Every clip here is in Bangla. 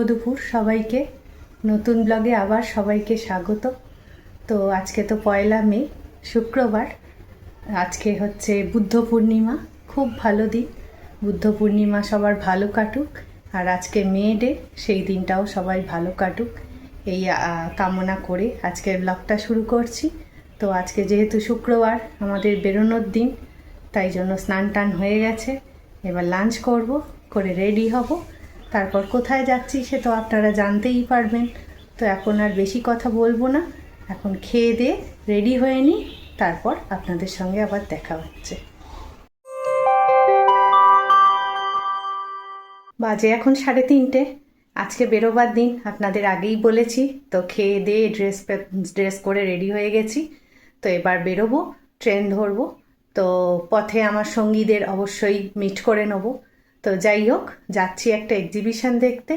দুপুর সবাইকে নতুন ব্লগে আবার সবাইকে স্বাগত। তো আজকে তো পয়লা মে, শুক্রবার। আজকে হচ্ছে বুদ্ধ পূর্ণিমা, খুব ভালো দিন। বুদ্ধ পূর্ণিমা সবার ভালো কাটুক, আর আজকে মে ডে, সেই দিনটাও সবাই ভালো কাটুক এই কামনা করে আজকের ব্লগটা শুরু করছি। তো আজকে যেহেতু শুক্রবার, আমাদের বেরোনোর দিন, তাই জন্য স্নান টান হয়ে গেছে। এবার লাঞ্চ করব, করে রেডি হব। তারপর কোথায় যাচ্ছি সে তো আপনারা জানতেই পারবেন। তো এখন আর বেশি কথা বলবো না, এখন খেয়ে দিয়ে রেডি হয়ে নিই, তারপর আপনাদের সঙ্গে আবার দেখা হচ্ছে। বাজে এখন 3:30। আজকে বেরোবার দিন, আপনাদের আগেই বলেছি। তো খেয়ে দিয়ে ড্রেস করে রেডি হয়ে গেছি। তো এবার বেরোবো, ট্রেন ধরবো। তো পথে আমার সঙ্গীদের অবশ্যই মিট করে নেব। তো যাই হোক, যাচ্ছি একটা এক্সিবিশন দেখতে।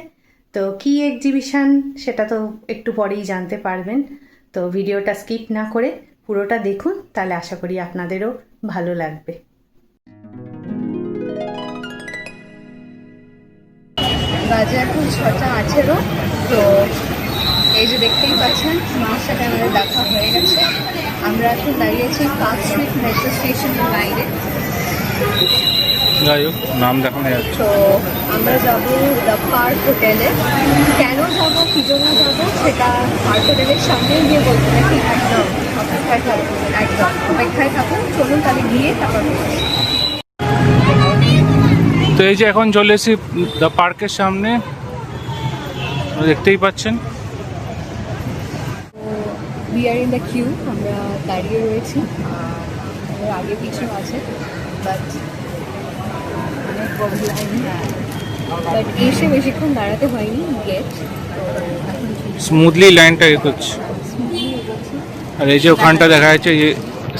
তো কি এক্সিবিশন সেটা তো একটু পরেই জানতে পারবেন। তো ভিডিওটা স্কিপ না করে পুরোটা দেখুন, তাহলে আশা করি আপনাদেরও ভালো লাগবে। বাজে এখন 6:18। তো এই যে দেখতেই পাচ্ছেন, মার সাথে আমাদের দেখা হয়ে গেছে। আমরা এখন দাঁড়িয়েছি পার্ক স্ট্রিট মেট্রো স্টেশনের বাইরে। যাই হোক, নাম দেখানো যাচ্ছে। তো আমরা যাব দ্য পার্ক হোটেলে। কেন যাব, কী জন্য যাব, সেটা পার্ক হোটেলের সামনে গিয়ে বলবো নাকি? একদম অপেক্ষায় থাকুন, একদম অপেক্ষায় থাকুন। চলুন তাহলে গিয়ে তারপর। তো এই যে এখন চলে এসেছি দ্য পার্কের সামনে, দেখতেই পাচ্ছেন। We are in the queue, আমরা দাঁড়িয়ে রয়েছি। আর আগে পিছু আছে, বাট অনেক বড় লাইন। বাট এসে বেশিক্ষণ দাঁড়াতে হয়নি, গেট। তো এখন স্মুথলি লাইনটা এগোচ্ছে। আর এই যে ওখানটা দেখা যাচ্ছে যে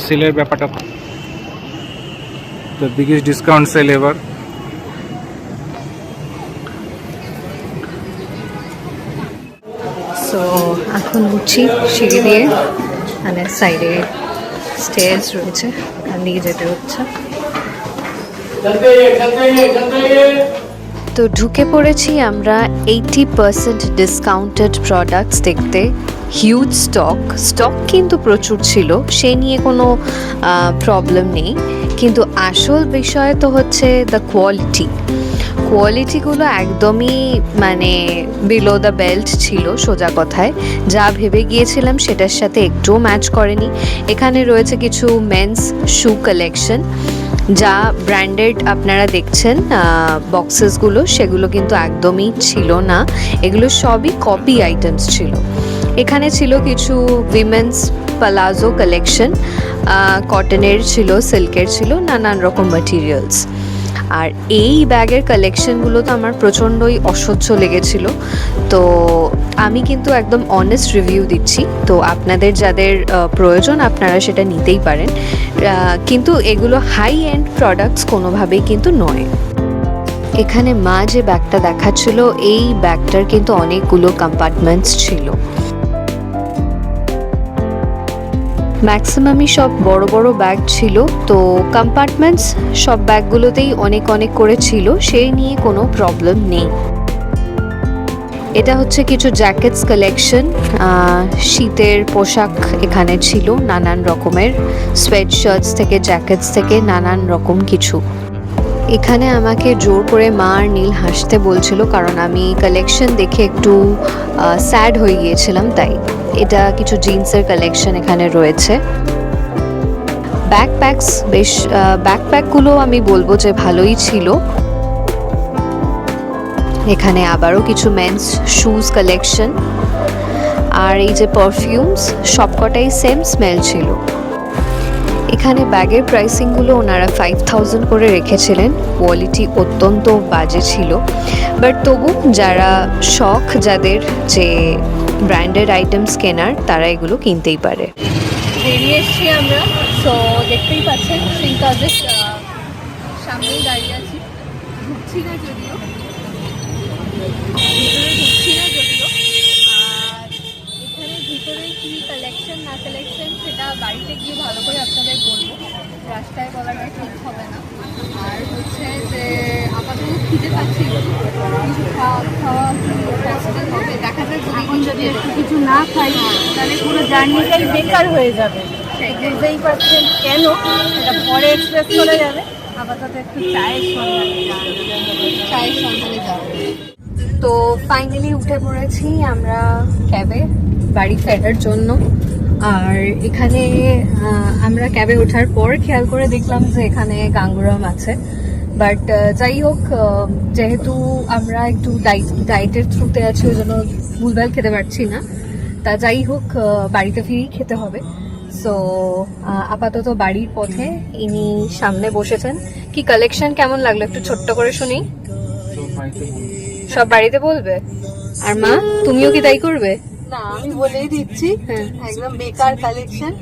সেলের ব্যাপারটা, the biggest discount sell ever. So এখন উঠছি সিঁড়ি দিয়ে, মানে সাইডে স্টেজ রয়েছে, ওখান দিয়ে যেতে হচ্ছে। তো ঢুকে পড়েছি আমরা 80% ডিসকাউন্টেড প্রোডাক্টস দেখতে। হিউজ স্টক কিন্তু প্রচুর ছিল, সে নিয়ে কোনো প্রবলেম নেই। কিন্তু আসল বিষয় তো হচ্ছে দ্য কোয়ালিটিগুলো একদমই মানে বিলো দ্য বেল্ট ছিল, সোজা কথায়। যা ভেবে গিয়েছিলাম সেটার সাথে একটুও ম্যাচ করেনি। এখানে রয়েছে কিছু মেন্স শু কালেকশন, যা ব্র্যান্ডেড আপনারা দেখছেন বক্সেসগুলো, সেগুলো কিন্তু একদমই ছিল না। এগুলো সবই কপি আইটেমস ছিল। এখানে ছিল কিছু উইমেন্স পালাজো কালেকশন, কটনের ছিল, সিল্কের ছিল, নানান রকম ম্যাটেরিয়ালস। আর এই ব্যাগের কালেকশনগুলো তো আমার প্রচণ্ডই অসহ্য লেগেছিল। তো আমি কিন্তু একদম অনেস্ট রিভিউ দিচ্ছি। তো আপনাদের যাদের প্রয়োজন আপনারা সেটা নিতেই পারেন, কিন্তু এগুলো হাই এন্ড প্রোডাক্টস কোনোভাবেই কিন্তু নয়। এখানে মা যে ব্যাগটা দেখাচ্ছিল, এই ব্যাগটার কিন্তু অনেকগুলো কম্পার্টমেন্টস ছিল। ম্যাক্সিমামই সব বড় বড় ব্যাগ ছিল। তো কম্পার্টমেন্টস সব ব্যাগগুলোতেই অনেক অনেক করে ছিল, সেই নিয়ে কোনো প্রবলেম নেই। এটা হচ্ছে কিছু জ্যাকেটস কালেকশন, শীতের পোশাক এখানে ছিল নানান রকমের, সোয়েট শার্টস থেকে জ্যাকেটস থেকে নানান রকম কিছু। এখানে আমাকে জোর করে মা আর নীল হাসতে বলছিল, কারণ আমি কালেকশন দেখে একটু স্যাড হয়ে গিয়েছিলাম, তাই। এটা কিছু জিন্সের কালেকশন এখানে রয়েছে। ব্যাকপ্যাকগুলো আমি বলবো যে ভালোই ছিল। এখানে আবারও কিছু মেন্স শুজ কালেকশন, আর এই যে পারফিউমস, সবকটাই সেম স্মেল ছিল। এখানে ব্যাগের প্রাইসিংগুলো ওনারা 5000 করে রেখেছিলেন। কোয়ালিটি অত্যন্ত বাজে ছিল, বাট তবু যারা শখ, যাদের যে ব্র্যান্ডেড আইটেমস কেনার, তারা এগুলো কিনতেই পারে। বেরিয়ে এসছি আমরা। সো দেখতেই পাচ্ছেন, সেই কাজের সামনেই দাঁড়িয়ে আছি। ঢুকছি না যদিও, আর এখানে ভিতরে কি কালেকশন না কালেকশন সেটা বাড়িতে গিয়ে ভালো করে আপনাদের বলবো। রাস্তায় বলাটা ঠিক হবে না। আর হচ্ছে যে আপাতত খিদে পাচ্ছি, কিছু খাওয়া পসিবল হবে দেখা যায়। এখন যদি একটু কিছু না খাই তাহলে পুরো জার্নিটাই বেকার হয়ে যাবে। বুঝতেই পারছেন কেন, এটা পরে এক্সপ্রেস করে যাবে। আপাতত একটু চায়ের সন্ধানে যাবো। তো ফাইনালি উঠে পড়েছি আমরা ক্যাবে বাড়ি ফেরার জন্য। আর এখানে আমরা ক্যাবে ওঠার পর খেয়াল করে দেখলাম যে এখানে গাঙ্গুরাম আছে। বাট যাই হোক, যেহেতু আমরা একটু ডায়েটের থ্রুতে আছি, ওই জন্য ভুলভাল খেতে পারছি না। তা যাই হোক, বাড়িতে ফিরেই খেতে হবে। সো আপাতত বাড়ির পথে ইনি সামনে বসেছেন। কি কালেকশন কেমন লাগলো একটু ছোট্ট করে শুনি। সব বাড়িতে বলবে? আর মা, তুমিও কি তাই করবে? না, আমি বলেই দিচ্ছি, হ্যাঁ। একদম বেকার কালেকশন।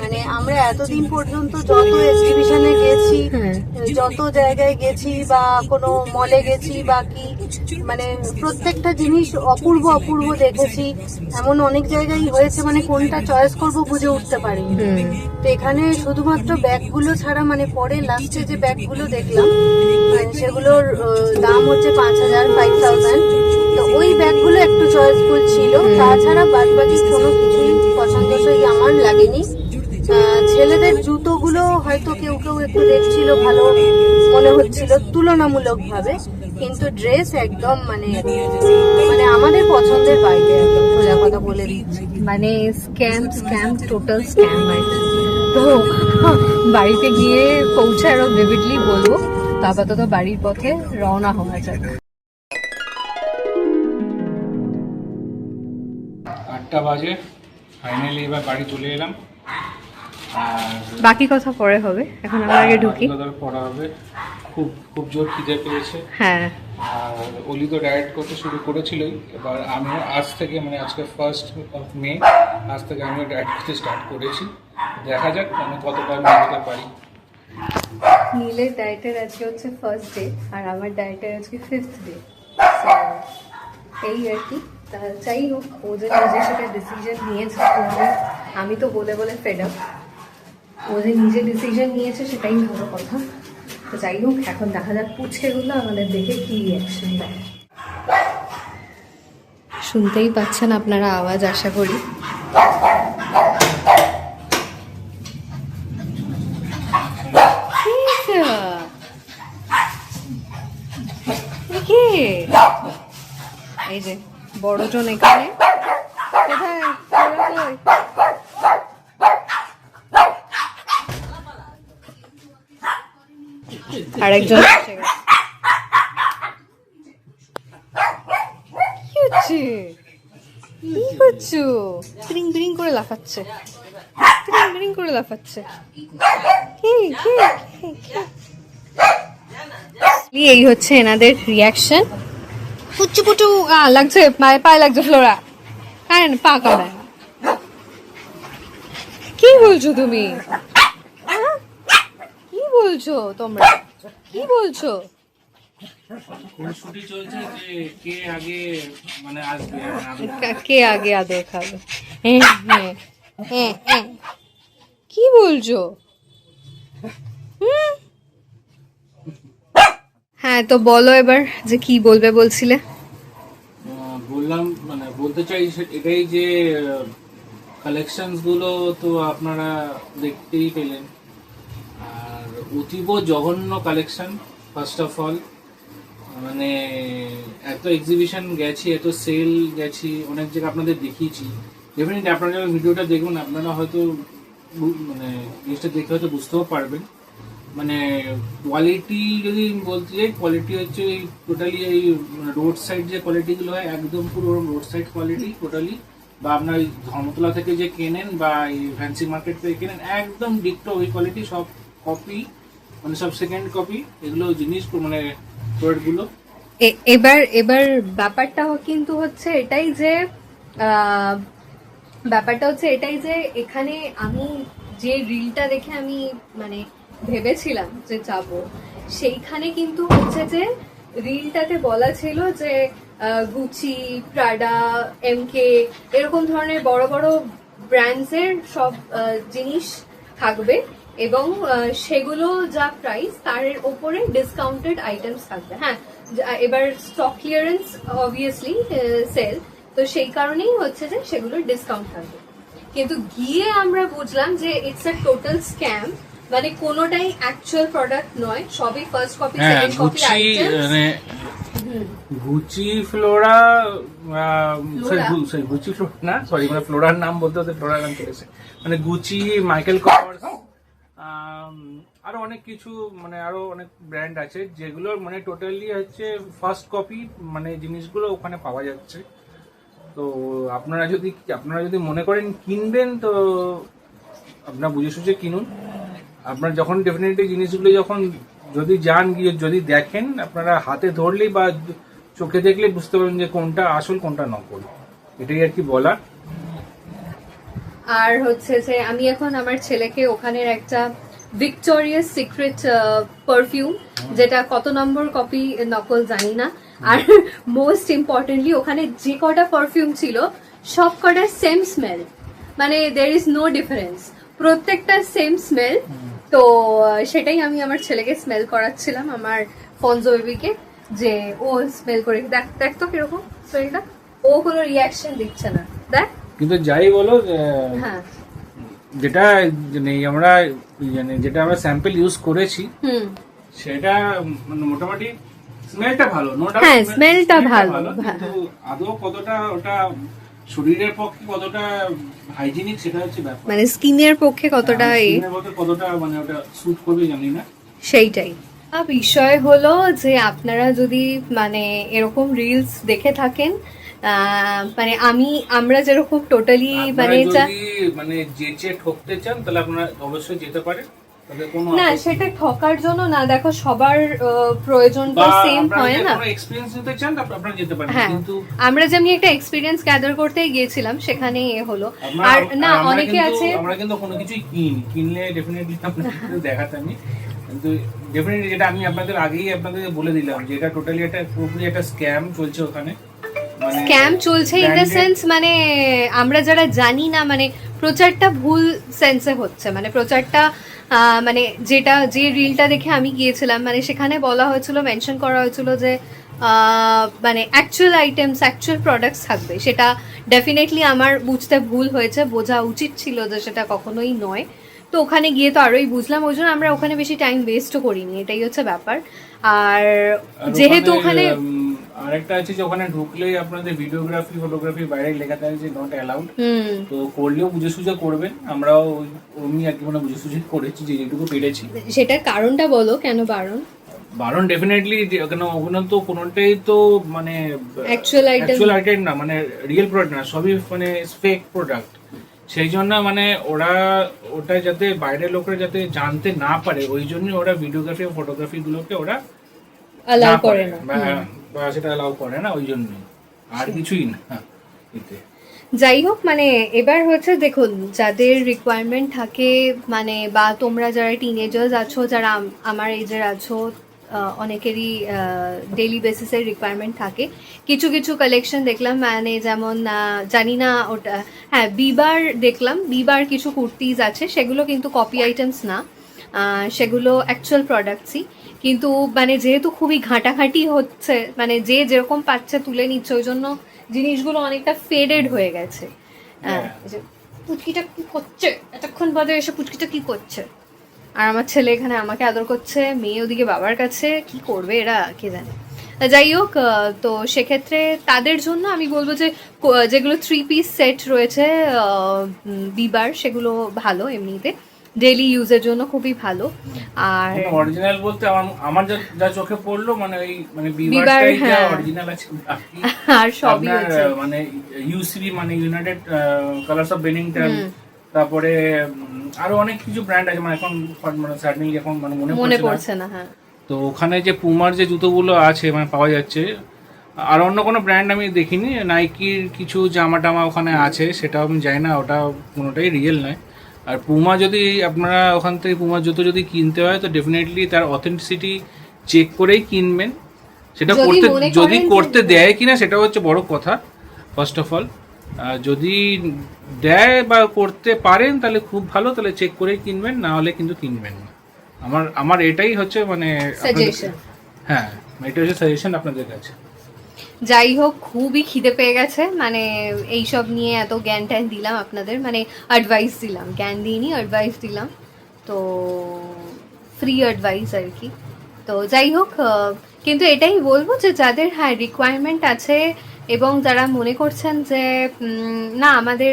মানে আমরা এতদিন পর্যন্ত যত এক্সিবিশনে গেছি, হ্যাঁ। যত জায়গায় গেছি বা কোনো মলে গেছি বা কি, মানে প্রত্যেকটা জিনিস অপূর্ব অপূর্ব দেখেছি। এমন অনেক জায়গায় হয়েছে মানে কোনটা চয়েস করব বুঝে উঠতে পারিনি। তো এখানে শুধুমাত্র ব্যাগগুলো ছাড়া, মানে পরে লাস্টে যে ব্যাগগুলো দেখলাম সেগুলোর দাম হচ্ছে 5,000, 5,000। তো ওই ব্যাগগুলো একটু চয়েসফুল ছিল, তাছাড়া বাদ বাকি কোনো কিছুই পছন্দসই আমার লাগেনি। ছেলেদের জুতোগুলো হয়তো কেউ কেউ একটু দেখছিল, ভালো মনে হচ্ছিল তুলনামূলক ভাবে, কিন্তু ড্রেস একদম মানে আমাদের পছন্দের বাইরে, একদম সোজা কথা বলে দিচ্ছি। মানে স্ক্যাম টোটাল স্ক্যাম। তো বাড়িতে গিয়ে পৌঁছে আরো ভিভিডলি বলবো। তো আপাতত বাড়ির পথে রওনা হওয়া যাক। 8টা বাজে, ফাইনালি এবার বাড়ি চলে এলাম। আর বাকি কথা পরে হবে, এখন আমরা আগে ঢুকি। পড়া হবে। খুব খুব জোর খিদে পেয়েছে। হ্যাঁ, আর অলি তো ডায়েট করতে শুরু করেছিলই, এবার আমিও আজ থেকে, মানে আজকে 1 মে, আজ থেকে আমিও ডায়েট করতে স্টার্ট করেছি। দেখা যাক আমি কতটা মেলাতে পারি। নীলের ডায়েটের আজকে হচ্ছে ফার্স্ট ডে, আর আমার ডায়েটের আজকে 5th ডে। এই আর কি। তা যাই হোক, ও যে নিজের সাথে ডিসিশন নিয়েছে, আমি তো বলে বলে ফেড আপ। ও যে নিজে ডিসিশন নিয়েছে সেটাই ভালো কথা। তো যাই হোক, এখন দেখা যাক পুচকেগুলো আমাদের দেখে কি রিয়াকশন দেয়। শুনতেই পাচ্ছেন আপনারা আওয়াজ, আশা করি। এই যে বড়জন এখানে, কোথায় আরেকজন এসে গেছে। কি হচ্ছে? কি করছো? ব্রিং ব্রিং করে লাফাচ্ছে, ব্রিং ব্রিং করে লাফাচ্ছে। এই হচ্ছে এনাদের রিয়াকশন। পুচু পুচু লাগছে, পায়ে লাগছে ফ্লোরা। কারণ পা কামড়ায়। কি বলছো তুমি? কি বলছো তোমরা? কি বলছো? ছুটি চলছে যে কে আগে মানে আসবে, কে আগে আদর খাবে? কি বলছো? হ্যাঁ, তো বলো এবার যে কি বলবে বলছিলে। বললাম, মানে বলতে চাই এটাই যে কালেকশনস গুলো তো আপনারা দেখতেই পেলেন। আর অতীব জঘন্য কালেকশন। ফার্স্ট অফ অল, মানে এত এক্সিবিশন গেছি, এত সেল গেছি, অনেক জায়গায় আপনাদের দেখিয়েছি। ডেফিনেটলি আপনারা যখন ভিডিওটা দেখুন, আপনারা হয়তো মানে জিনিসটা দেখে হয়তো বুঝতেও পারবেন। মানে কোয়ালিটি যদি বলতে যাই, কোয়ালিটি হচ্ছে এই টোটালি এই রোড সাইড যে কোয়ালিটিগুলো হয়, একদম পুরো রোড সাইড কোয়ালিটি টোটালি। বা আপনার এই ধর্মতলা থেকে যে কেনেন বা এই ফ্যান্সি মার্কেট থেকে কেনেন, একদম ডিক্টো ওই কোয়ালিটি, সব কপি, মানে সব সেকেন্ড কপি এগুলো জিনিস, মানে প্রোডাক্টগুলো। এবার এবার ব্যাপারটা কিন্তু হচ্ছে এটাই যে এখানে আমি যে রিলটা দেখে আমি মানে ভেবেছিলাম যে যাব, সেইখানে কিন্তু হচ্ছে যে রিলটাতে বলা ছিল যে গুচি, প্রাডা, এমকে এরকম ধরনের বড় বড় ব্র্যান্ডসের সব জিনিস থাকবে। এবং সেগুলো যা প্রাইস তার ওপরে ডিসকাউন্টেড আইটেমস থাকবে। হ্যাঁ, এবার স্টক ক্লিয়ারেন্স অবভিয়াসলি সেল, তো সেই কারণেই হচ্ছে যে সেগুলোর ডিসকাউন্ট থাকবে। কিন্তু গিয়ে আমরা বুঝলাম যে ইটস আ টোটাল স্ক্যাম, মানে কোনোটাই অ্যাকচুয়াল প্রোডাক্ট নয়, সবই ফার্স্ট কপি হ্যাঁ, সেকেন্ড কপি গুচি আইটেমস। মানে গুচি ফ্লোরা গুচি ফ্লোরা না, সরি, মানে ফ্লোরার নাম বলতে হতে ফ্লোরার নাম চলেছে, মানে গুচি, মাইকেল কর্স, আরো অনেক কিছু, মানে আরো অনেক ব্র্যান্ড আছে যেগুলোর মানে টোটালি হচ্ছে ফার্স্ট কপি মানে জিনিসগুলো ওখানে পাওয়া যাচ্ছে। তো আপনারা যদি মনে করেন কিনবেন, তো আপনারা বুঝে সুঝে কিনুন। আপনার যখন ডেফিনেটলি জিনিসগুলো যখন যদি যান, গিয়ে যদি দেখেন, আপনারা হাতে ধরলেই বা চোখে দেখলেই বুঝতে পারবেন যে কোনটা আসল কোনটা নকল, এটাই আর কি বলার। আর হচ্ছে যে আমি এখন আমার ছেলেকে ওখানের একটা ভিক্টোরিয়াস সিক্রেট পারফিউম, যেটা কত নম্বর কপি নকল জানি না, আর মোস্ট ইম্পর্টেন্টলি ওখানে যে কটা পারফিউম ছিল সব কটা সেম স্মেল, মানে দের ইজ নো ডিফারেন্স, প্রত্যেকটা সেম স্মেল। তো সেটাই আমি আমার ছেলেকে স্মেল করাচ্ছিলাম, আমার ফনজো বেবিকে, যে ও স্মেল করে দেখ দেখ তো কিরকম স্মেলটা, ও কোনো রিয়াকশন দিচ্ছে না, দেখ। কিন্তু যাই বলো, হ্যাঁ, যেটা আমরা যেটা আমরা স্যাম্পল ইউজ করেছি সেটা মানে মোটামুটি স্মেলটা ভালো, হ্যাঁ, স্মেলটা ভালো, কিন্তু আদৌ কতটা ওটা শরীরের পক্ষে কতটা হাইজিনিক সেটা হচ্ছে ব্যাপার, মানে স্কিনের পক্ষে কতটা কতটা মানে ওটা স্যুট করবে জানি না, সেইটাই। বিষয় হলো যে আপনারা যদি মানে এরকম রিলস দেখে থাকেন, মানে আমরা যেরকম টোটালি মানে মানে যেচে ঠকতে চান, তাহলে আপনারা অবশ্যই যেতে পারেন, তাহলে কোনো না, সেটা ঠকার জন্য না, দেখো সবার প্রয়োজন তো সেম হয় না, এক্সপেরিয়েন্স নিতে চান আপনারা যেতে পারেন, হ্যাঁ, কিন্তু আমরা যেমনি একটা এক্সপিরিয়েন্স গ্যাদার করতে গিয়েছিলাম সেখানে হলো। আর না, অনেকে আছে, আমরা কিন্তু কোনো কিছুই কিনলে ডেফিনেটলি আপনাদের দেখাতে আমি, কিন্তু ডেফিনেটলি যেটা আমি আপনাদের বলে দিলাম যে এটা টোটালি পুরোপুরি একটা স্ক্যাম চলছে ওখানে, স্ক্যাম চলছে ইন দ্য সেন্স, মানে আমরা যারা জানি না, মানে প্রচারটা ভুল সেন্সে হচ্ছে, মানে প্রচারটা মানে যে রিলটা দেখে আমি গিয়েছিলাম, মানে সেখানে বলা হয়েছিল, মেনশন করা হয়েছিল যে মানে অ্যাকচুয়াল আইটেমস, অ্যাকচুয়াল প্রোডাক্টস থাকবে, সেটা ডেফিনেটলি আমার বুঝতে ভুল হয়েছে, বোঝা উচিত ছিল যে সেটা কখনোই নয়। তো ওখানে গিয়ে তো আরোই বুঝলাম, ওই জন্য আমরা ওখানে বেশি টাইম ওয়েস্টও করিনি, এটাই হচ্ছে ব্যাপার। আর যেহেতু ওখানে আরেকটা আছে যে ওখানে ঢুকলেই আপনাদের ভিডিওগ্রাফি, ফটোগ্রাফি বাইরে লেখা থাকে যে নট অ্যালাউড, তো করলেও বুঝে সুঝে করবেন, আমরাও অমনি আর কি মানে বুঝে সুঝে করেছি যেটুকু পেরেছি। সেটার কারণটা বলো, কেন বারণ ডেফিনেটলি, কেন ওখানে তো কোনোটাই তো মানে অ্যাকচুয়াল আইটেম না, মানে রিয়েল প্রোডাক্ট না, সবই মানে ফেক প্রোডাক্ট, সেই জন্য মানে ওটা যাতে বাইরের লোকরা যাতে জানতে না পারে, ওই জন্য ওরা ভিডিওগ্রাফি ও ফটোগ্রাফি গুলোকে ওরা অ্যালাউ করে না, বা সেটা অ্যালাউ করে না, ওই জন্যই, আর কিছুই না। যাই হোক, মানে এবার হচ্ছে দেখুন, যাদের রিকোয়ারমেন্ট থাকে, মানে বা তোমরা যারা টিনেজার্স আছো, যারা আমার এজের আছো, অনেকেরই ডেইলি বেসিসের রিকোয়ারমেন্ট থাকে। কিছু কিছু কালেকশন দেখলাম, মানে যেমন জানি না ওটা, হ্যাঁ, বিবার কিছু কুর্তিজ আছে, সেগুলো কিন্তু কপি আইটেমস না, সেগুলো অ্যাকচুয়াল প্রোডাক্টসই, কিন্তু মানে যেহেতু খুবই ঘাঁটাঘাঁটি হচ্ছে, মানে যে যেরকম পাচ্ছে তুলে নিচ্ছে, ওই জন্য জিনিসগুলো অনেকটা ফেডেড হয়ে গেছে। পুচকিটা কি করছে, এতক্ষণ বাদে এসে পুচকিটা কি করছে, আর আমার ছেলে এখানে আমাকে আদর করছে, মেয়ে ওদিকে বাবার কাছে, কি করবে এরা কে জানে। যাই হোক, তো সেক্ষেত্রে তাদের জন্য আমি বলবো যে যেগুলো 3 পিস সেট রয়েছে বিবার, সেগুলো ভালো, এমনিতে ডেইলি ইউজের জন্য খুবই ভালো। আর অরিজিনাল বলতে আমার যা চোখে পড়লো, মানে ওই মানে বিবারটাই যা অরিজিনাল আছে, আর সবই হচ্ছে মানে ইউসিবি, মানে ইউনাইটেড কালারস অফ বেনিংটন, তারপরে আরো অনেক কিছু ব্র্যান্ড আছে, মানে এখন মানে সাডেনলি এখন মানে মনে পড়ছে না। হ্যাঁ, তো ওখানে যে পুমার যে জুতোগুলো আছে মানে পাওয়া যাচ্ছে, আর অন্য কোনো ব্র্যান্ড আমি দেখিনি, নাইকির কিছু জামা টামা ওখানে আছে, সেটাও আমি জানি না, ওটা কোনোটাই রিয়েল নয়। আর পুমা যদি আপনারা ওখান থেকে পুমার জুতো যদি কিনতে হয়, তো ডেফিনেটলি তার অথেন্টিসিটি চেক করেই কিনবেন, সেটা যদি করতে দেয় কিনা সেটা হচ্ছে বড় কথা ফার্স্ট অফ অল। যদি দেয় বা করতে পারেন তাহলে খুব ভালো, তাহলে চেক করেই কিনবেন, না হলে কিন্তু কিনবেন না। আমার এটাই হচ্ছে মানে সাজেশন। হ্যাঁ, এটা হচ্ছে সাজেশন আপনাদের কাছে। যাই হোক, খুবই খিদে পেয়ে গেছে, মানে এইসব নিয়ে এত জ্ঞান ট্যান দিলাম আপনাদের, মানে অ্যাডভাইস দিলাম, জ্ঞান দিইনি, অ্যাডভাইস দিলাম, তো ফ্রি অ্যাডভাইস আর কি। তো যাই হোক, কিন্তু এটাই বলবো যে যাদের হ্যাঁ রিকোয়ারমেন্ট আছে এবং যারা মনে করছেন যে না আমাদের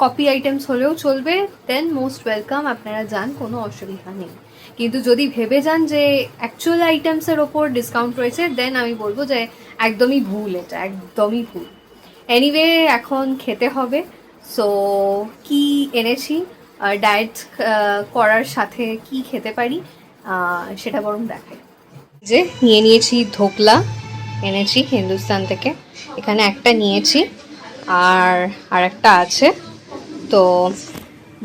কপি আইটেমস হলেও চলবে, দেন মোস্ট ওয়েলকাম, আপনারা যান, কোনো অসুবিধা নেই। কিন্তু যদি ভেবে যান যে অ্যাকচুয়াল আইটেমসের ওপর ডিসকাউন্ট রয়েছে, দেন আমি বলবো যে একদমই ভুল, এটা একদমই ভুল। এনিওয়ে, এখন খেতে হবে। সো কি এনেছি, ডায়েট করার সাথে কি খেতে পারি সেটা বরং দেখাই। যে নিয়ে নিয়েছি ধোকলা, এনেছি হিন্দুস্তান থেকে, এখানে একটা নিয়েছি আর একটা আছে। তো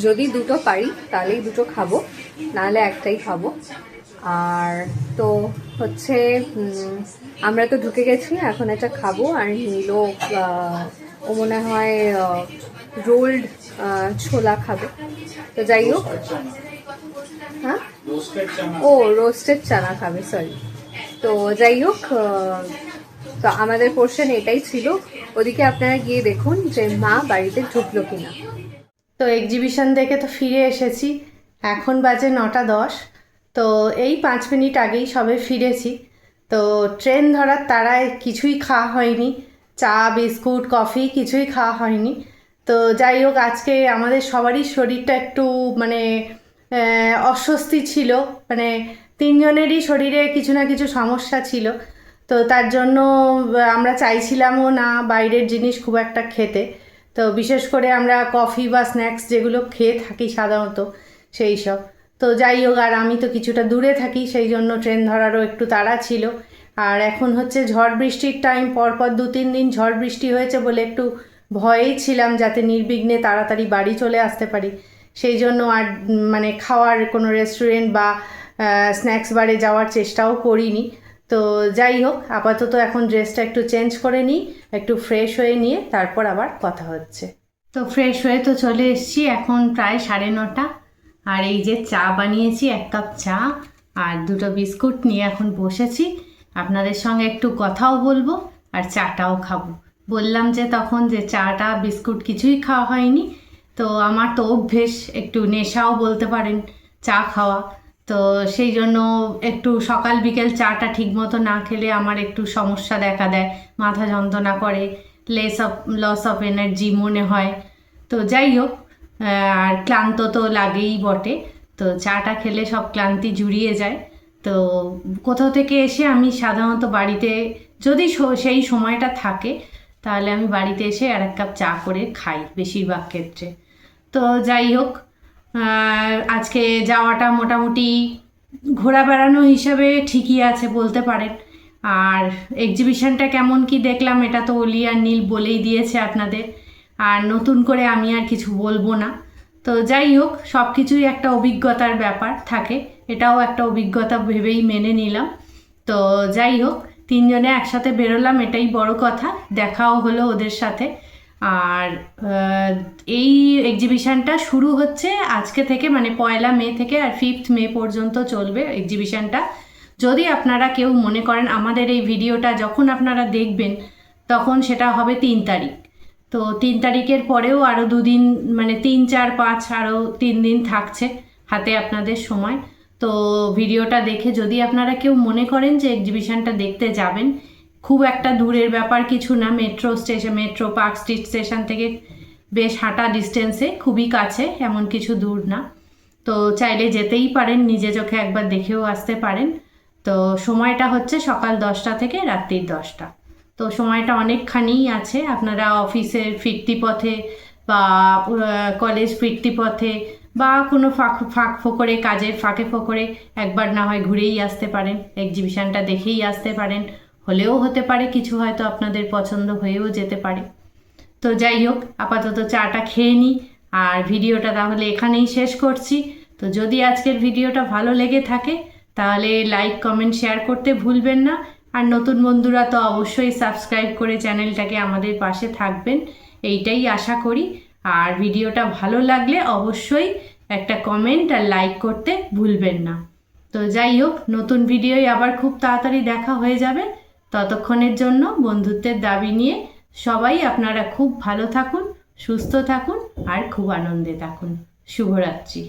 যদি দুটো পারি তাহলেই দুটো খাবো, নাহলে একটাই খাবো। আর তো হচ্ছে আমরা তো ঢুকে গেছি, এখন এটা খাবো। আর নীলও ও মনে হয় রোল্ড ছোলা খাবে। তো যাই হোক, হ্যাঁ ও রোস্টেড চানা খাবে, সরি। তো যাই হোক, তো আমাদের পোর্শন এটাই ছিল। ওদিকে আপনারা গিয়ে দেখুন যে মা বাড়িতে ঢুকলো কিনা। তো এক্সিবিশন দেখে তো ফিরে এসেছি, এখন বাজে 9টা 10। তো এই 5 মিনিট আগেই সবে ফিরেছি। তো ট্রেন ধরার তাড়ায় কিছুই খাওয়া হয়নি, চা বিস্কুট কফি কিছুই খাওয়া হয়নি। তো যাই হোক, আজকে আমাদের সবারই শরীরটা একটু মানে অস্বস্তি ছিল, মানে তিনজনেরই শরীরে কিছু না কিছু সমস্যা ছিল। তো তার জন্য আমরা চাইছিলামও না বাইরের জিনিস খুব একটা খেতে। তো বিশেষ করে আমরা কফি বা স্ন্যাক্স যেগুলো খেয়ে থাকি সাধারণত সেই সব। তো যাই হোক, আর আমি তো কিছুটা দূরে থাকি, সেই জন্য ট্রেন ধরারও একটু তাড়া ছিল। আর এখন হচ্ছে ঝড় বৃষ্টির টাইম, পরপর 2-3 দিন ঝড় বৃষ্টি হয়েছে বলে একটু ভয়েই ছিলাম যাতে নির্বিঘ্নে তাড়াতাড়ি বাড়ি চলে আসতে পারি। সেই জন্য আর মানে খাওয়ার কোনো রেস্টুরেন্ট বা স্ন্যাক্স বারে যাওয়ার চেষ্টাও করিনি। তো যাই হোক, আপাতত এখন ড্রেসটা একটু চেঞ্জ করে নিই, একটু ফ্রেশ হয়ে নিয়ে তারপর আবার কথা হচ্ছে। তো ফ্রেশ হয়ে তো চলে এসেছি, এখন প্রায় 9:30। আর এই যে চা বানিয়েছি, 1 কাপ চা আর 2টো বিস্কুট নিয়ে এখন বসেছি। আপনাদের সঙ্গে একটু কথাও বলবো আর চাটাও খাবো। বললাম যে তখন যে চাটা বিস্কুট কিছুই খাওয়া হয়নি। তো আমার তো অভ্যেস, একটু নেশাও বলতে পারেন চা খাওয়া। তো সেই জন্য একটু সকাল বিকেল চাটা ঠিকমতো না খেলে আমার একটু সমস্যা দেখা দেয়, মাথা যন্ত্রণা করে, লস অফ এনার্জি মনে হয়। তো যাই হোক, আর ক্লান্ত তো লাগেই বটে। তো চাটা খেলে সব ক্লান্তি জুড়িয়ে যায়। তো কোথাও থেকে এসে আমি সাধারণত বাড়িতে যদি সেই সময়টা থাকে তাহলে আমি বাড়িতে এসে আর 1 কাপ চা করে খাই বেশিরভাগ ক্ষেত্রে। তো যাই হোক, আজকে যাওয়াটা মোটামুটি ঘোরা বেড়ানো হিসাবে ঠিকই আছে বলতে পারেন। আর এক্সিবিশনটা কেমন কি দেখলাম এটা তো অলি আর নীল বলেই দিয়েছে আপনাদের, আর নতুন করে আমি আর কিছু বলবো না। তো যাই হোক, সব কিছুই একটা অভিজ্ঞতার ব্যাপার থাকে, এটাও একটা অভিজ্ঞতা ভেবেই মেনে নিলাম। তো যাই হোক, 3 জনে একসাথে বেরোলাম, এটাই বড় কথা, দেখাও হলো ওদের সাথে। আর এই এক্সিবিশনটা শুরু হচ্ছে আজকে থেকে, মানে 1 মে থেকে, আর 5 মে পর্যন্ত চলবে এক্সিবিশনটা। যদি আপনারা কেউ মনে করেন আমাদের এই ভিডিওটা যখন আপনারা দেখবেন তখন সেটা হবে 3 তারিখ। তো 3 তারিখের পরেও আরও 2 দিন, মানে 3, 4, 5 আরও 3 দিন থাকছে হাতে আপনাদের সময়। তো ভিডিওটা দেখে যদি আপনারা কেউ মনে করেন যে এক্সিবিশনটা দেখতে যাবেন, খুব একটা দূরের ব্যাপার কিছু না, মেট্রো পার্ক স্ট্রিট স্টেশন থেকে বেশ হাঁটা ডিস্টেন্সে, খুবই কাছে, এমন কিছু দূর না। তো চাইলে যেতেই পারেন, নিজে চোখে একবার দেখেও আসতে পারেন। তো সময়টা হচ্ছে সকাল 10টা থেকে রাত্রির 10টা। তো সময়টা অনেকখানিই আছে, আপনারা অফিসের ফিরতি পথে বা কলেজ ফিরতি পথে বা কোনো ফাঁক ফোকরে, কাজের ফাঁকে ফোকরে একবার না হয় ঘুরেই আসতে পারেন, এক্সিবিশনটা দেখেই আসতে পারেন। হলেও হতে পারে কিছু হয়তো আপনাদের পছন্দ হয়েও যেতে পারে। তো যাই হোক, আপাতত চাটা খেয়ে নিই আর ভিডিওটা তাহলে এখানেই শেষ করছি। তো যদি আজকের ভিডিওটা ভালো লেগে থাকে তাহলে লাইক কমেন্ট শেয়ার করতে ভুলবেন না। আর নতুন বন্ধুরা তো অবশ্যই সাবস্ক্রাইব করে চ্যানেলটাকে আমাদের পাশে থাকবেন। এইটাই আশা করি। আর ভিডিওটা ভালো লাগলে অবশ্যই একটা কমেন্ট আর লাইক করতে ভুলবেন না। তো যাই হোক, নতুন ভিডিওই আবার খুব তাড়াতাড়ি দেখা হয়ে যাবে। ততক্ষণের জন্য বন্ধুত্বের দাবি নিয়ে সবাই আপনারা খুব ভালো থাকুন, সুস্থ থাকুন আর খুব আনন্দে থাকুন। শুভরাত্রি।